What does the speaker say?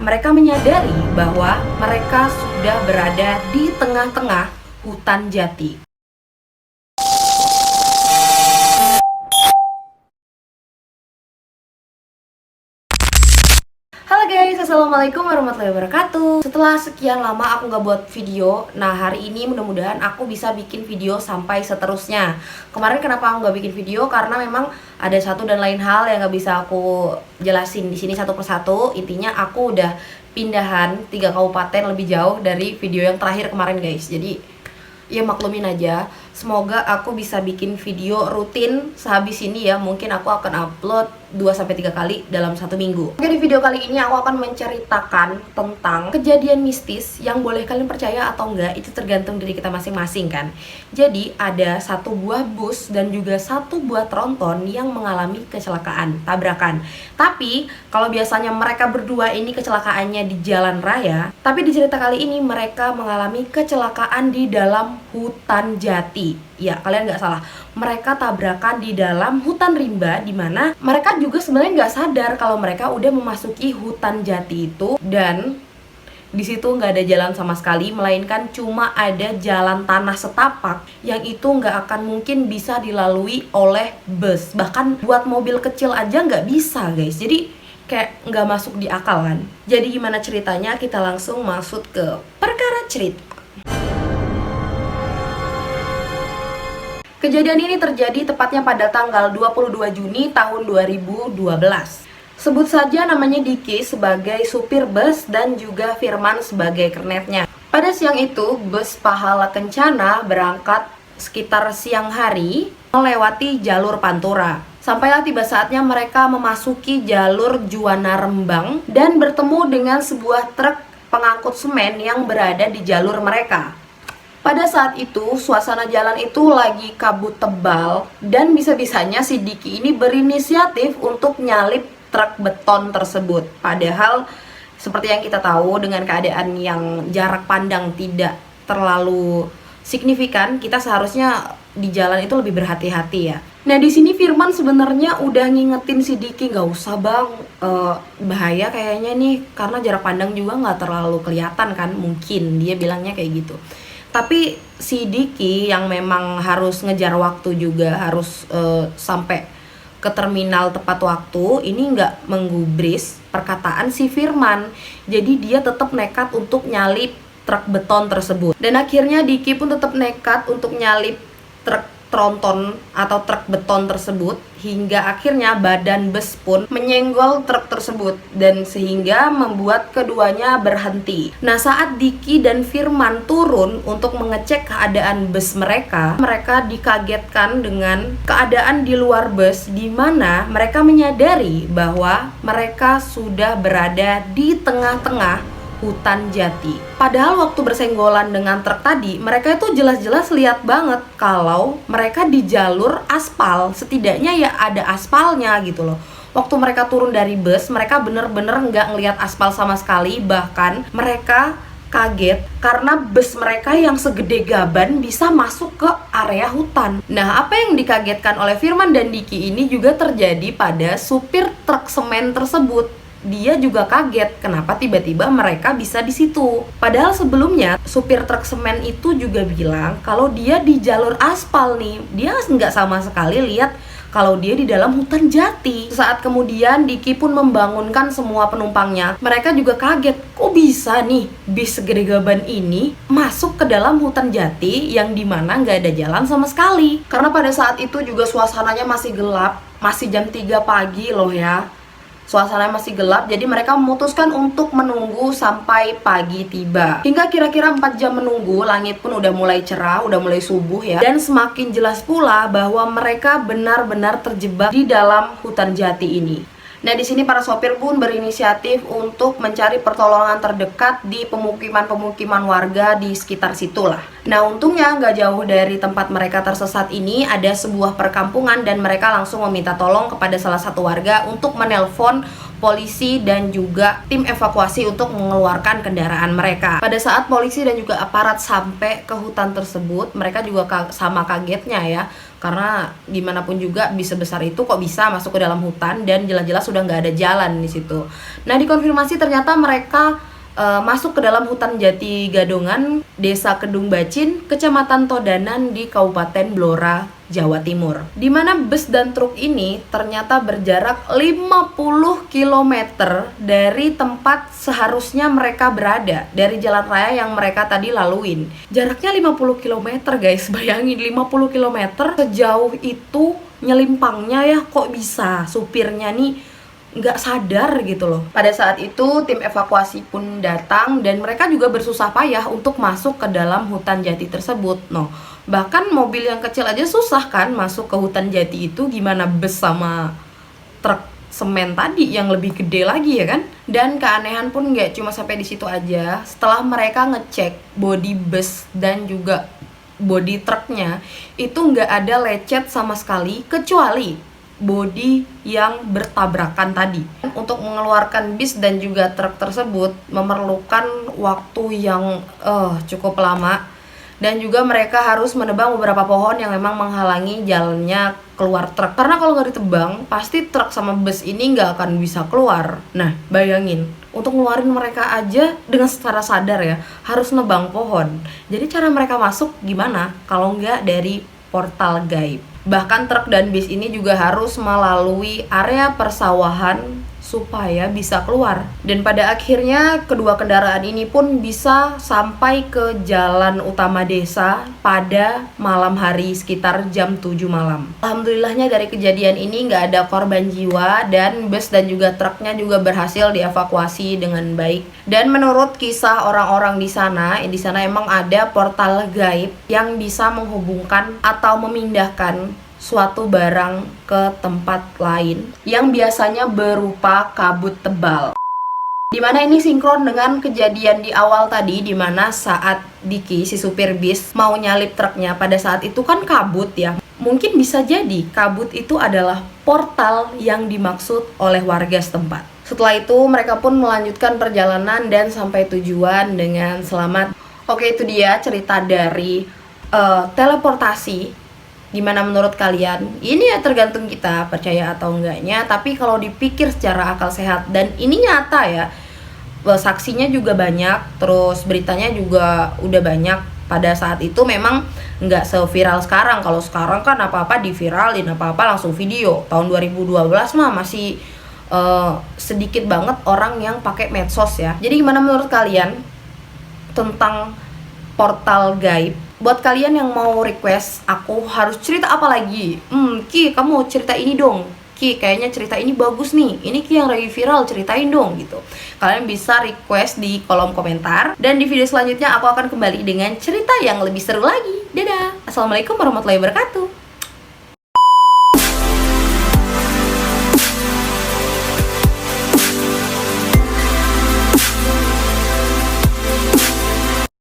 Mereka menyadari bahwa mereka sudah berada di tengah-tengah hutan jati. Halo guys, assalamualaikum warahmatullahi wabarakatuh. Setelah sekian lama aku nggak buat video, nah hari ini mudah-mudahan aku bisa bikin video sampai seterusnya. Kemarin kenapa aku nggak bikin video? Karena memang ada satu dan lain hal yang nggak bisa aku jelasin di sini satu persatu. Intinya aku udah pindahan 3 kabupaten lebih jauh dari video yang terakhir kemarin guys. Jadi ya maklumin aja. Semoga aku bisa bikin video rutin sehabis ini ya. Mungkin aku akan upload 2-3 kali dalam 1 minggu. Oke, di video kali ini aku akan menceritakan tentang kejadian mistis yang boleh kalian percaya atau enggak, itu tergantung diri kita masing-masing kan. Jadi ada satu buah bus dan juga satu buah tronton yang mengalami kecelakaan, tabrakan. Tapi kalau biasanya mereka berdua ini kecelakaannya di jalan raya, tapi di cerita kali ini mereka mengalami kecelakaan di dalam hutan jati. Ya, kalian nggak salah. Mereka tabrakan di dalam hutan rimba, di mana mereka juga sebenarnya nggak sadar kalau mereka udah memasuki hutan jati itu, dan di situ nggak ada jalan sama sekali, melainkan cuma ada jalan tanah setapak yang itu nggak akan mungkin bisa dilalui oleh bus. Bahkan buat mobil kecil aja nggak bisa guys. Jadi kayak nggak masuk di akal kan. Jadi gimana ceritanya? Kita langsung masuk ke perkara cerita. Kejadian ini terjadi tepatnya pada tanggal 22 Juni tahun 2012. Sebut saja namanya Diki sebagai supir bus dan juga Firman sebagai kernetnya. Pada siang itu, bus Pahala Kencana berangkat sekitar siang hari melewati jalur Pantura. Sampailah tiba saatnya mereka memasuki jalur Juwana Rembang dan bertemu dengan sebuah truk pengangkut semen yang berada di jalur mereka. Pada saat itu, suasana jalan itu lagi kabut tebal dan bisa-bisanya si Diki ini berinisiatif untuk nyalip truk beton tersebut. Padahal seperti yang kita tahu, dengan keadaan yang jarak pandang tidak terlalu signifikan, kita seharusnya di jalan itu lebih berhati-hati ya. Nah, di sini Firman sebenarnya udah ngingetin si Diki, nggak usah bang, bahaya kayaknya nih, karena jarak pandang juga nggak terlalu kelihatan kan, mungkin dia bilangnya kayak gitu. Tapi si Diki yang memang harus ngejar waktu juga, harus sampai ke terminal tepat waktu, ini nggak menggubris perkataan si Firman. Jadi dia tetap nekat untuk nyalip truk beton tersebut. Dan akhirnya Diki pun tetap nekat untuk nyalip truk tronton atau truk beton tersebut, hingga akhirnya badan bus pun menyenggol truk tersebut dan sehingga membuat keduanya berhenti. Nah, saat Diki dan Firman turun untuk mengecek keadaan bus mereka dikagetkan dengan keadaan di luar bus, di mana mereka menyadari bahwa mereka sudah berada di tengah-tengah hutan jati. Padahal waktu bersenggolan dengan truk tadi, mereka itu jelas-jelas lihat banget kalau mereka di jalur aspal. Setidaknya ya ada aspalnya gitu loh. Waktu mereka turun dari bus, mereka bener-bener nggak ngelihat aspal sama sekali. Bahkan mereka kaget karena bus mereka yang segede gaban bisa masuk ke area hutan. Nah, apa yang dikagetkan oleh Firman dan Diki ini juga terjadi pada supir truk semen tersebut. Dia juga kaget kenapa tiba-tiba mereka bisa di situ. Padahal sebelumnya supir truk semen itu juga bilang kalau dia di jalur aspal nih. Dia nggak sama sekali lihat kalau dia di dalam hutan jati. Saat kemudian Diki pun membangunkan semua penumpangnya, mereka juga kaget, kok bisa nih bis segede gaban ini masuk ke dalam hutan jati yang dimana nggak ada jalan sama sekali. Karena pada saat itu juga suasananya masih gelap, masih jam 3 pagi loh ya. Suasananya masih gelap, jadi mereka memutuskan untuk menunggu sampai pagi tiba. Hingga kira-kira 4 jam menunggu, langit pun udah mulai cerah, udah mulai subuh ya. Dan semakin jelas pula bahwa mereka benar-benar terjebak di dalam hutan jati ini. Nah, di sini para sopir pun berinisiatif untuk mencari pertolongan terdekat di pemukiman-pemukiman warga di sekitar situlah. Nah, untungnya nggak jauh dari tempat mereka tersesat ini ada sebuah perkampungan dan mereka langsung meminta tolong kepada salah satu warga untuk menelpon polisi dan juga tim evakuasi untuk mengeluarkan kendaraan mereka. Pada saat polisi dan juga aparat sampai ke hutan tersebut, mereka juga sama kagetnya ya, karena gimana pun juga bis sebesar itu kok bisa masuk ke dalam hutan dan jelas-jelas sudah nggak ada jalan di situ. Nah, dikonfirmasi ternyata mereka masuk ke dalam hutan Jati Gadongan, Desa Kedung Bacin, Kecamatan Todanan di Kabupaten Blora, Jawa Timur. Di mana bus dan truk ini ternyata berjarak 50 km dari tempat seharusnya mereka berada, dari jalan raya yang mereka tadi laluin. Jaraknya 50 km guys, bayangin 50 km sejauh itu nyelimpangnya ya, kok bisa supirnya nih nggak sadar gitu loh. Pada saat itu tim evakuasi pun datang dan mereka juga bersusah payah untuk masuk ke dalam hutan jati tersebut. No, bahkan mobil yang kecil aja susah kan masuk ke hutan jati itu, gimana bus sama truk semen tadi yang lebih gede lagi ya kan. Dan keanehan pun nggak cuma sampai di situ aja. Setelah mereka ngecek bodi bus dan juga bodi truknya, itu nggak ada lecet sama sekali kecuali bodi yang bertabrakan tadi. Untuk mengeluarkan bis dan juga truk tersebut memerlukan waktu yang cukup lama, dan juga mereka harus menebang beberapa pohon yang memang menghalangi jalannya keluar truk. Karena kalau nggak ditebang, pasti truk sama bus ini nggak akan bisa keluar. Nah, bayangin, untuk ngeluarin mereka aja dengan secara sadar ya, harus nebang pohon. Jadi cara mereka masuk gimana kalau nggak dari portal gaib? Bahkan truk dan bis ini juga harus melalui area persawahan supaya bisa keluar. Dan pada akhirnya kedua kendaraan ini pun bisa sampai ke jalan utama desa pada malam hari sekitar jam 7 malam. Alhamdulillahnya dari kejadian ini nggak ada korban jiwa dan bus dan juga truknya juga berhasil dievakuasi dengan baik. Dan menurut kisah orang-orang di sana emang ada portal gaib yang bisa menghubungkan atau memindahkan suatu barang ke tempat lain yang biasanya berupa kabut tebal. Dimana ini sinkron dengan kejadian di awal tadi, dimana saat Diki, si supir bis, mau nyalip truknya, pada saat itu kan kabut ya. Mungkin bisa jadi kabut itu adalah portal yang dimaksud oleh warga setempat. Setelah itu mereka pun melanjutkan perjalanan dan sampai tujuan dengan selamat. Oke, itu dia cerita dari teleportasi. Gimana menurut kalian? Ini ya tergantung kita percaya atau enggaknya. Tapi kalau dipikir secara akal sehat, dan ini nyata ya, saksinya juga banyak, terus beritanya juga udah banyak. Pada saat itu memang nggak seviral sekarang. Kalau sekarang kan apa-apa diviralin, apa-apa langsung video. Tahun 2012 mah masih sedikit banget orang yang pakai medsos ya. Jadi gimana menurut kalian tentang portal gaib? Buat kalian yang mau request aku harus cerita apa lagi, Ki kamu cerita ini dong, Ki kayaknya cerita ini bagus nih, ini Ki yang lagi viral, ceritain dong gitu. Kalian bisa request di kolom komentar, dan di video selanjutnya aku akan kembali dengan cerita yang lebih seru lagi. Dadah, assalamualaikum warahmatullahi wabarakatuh.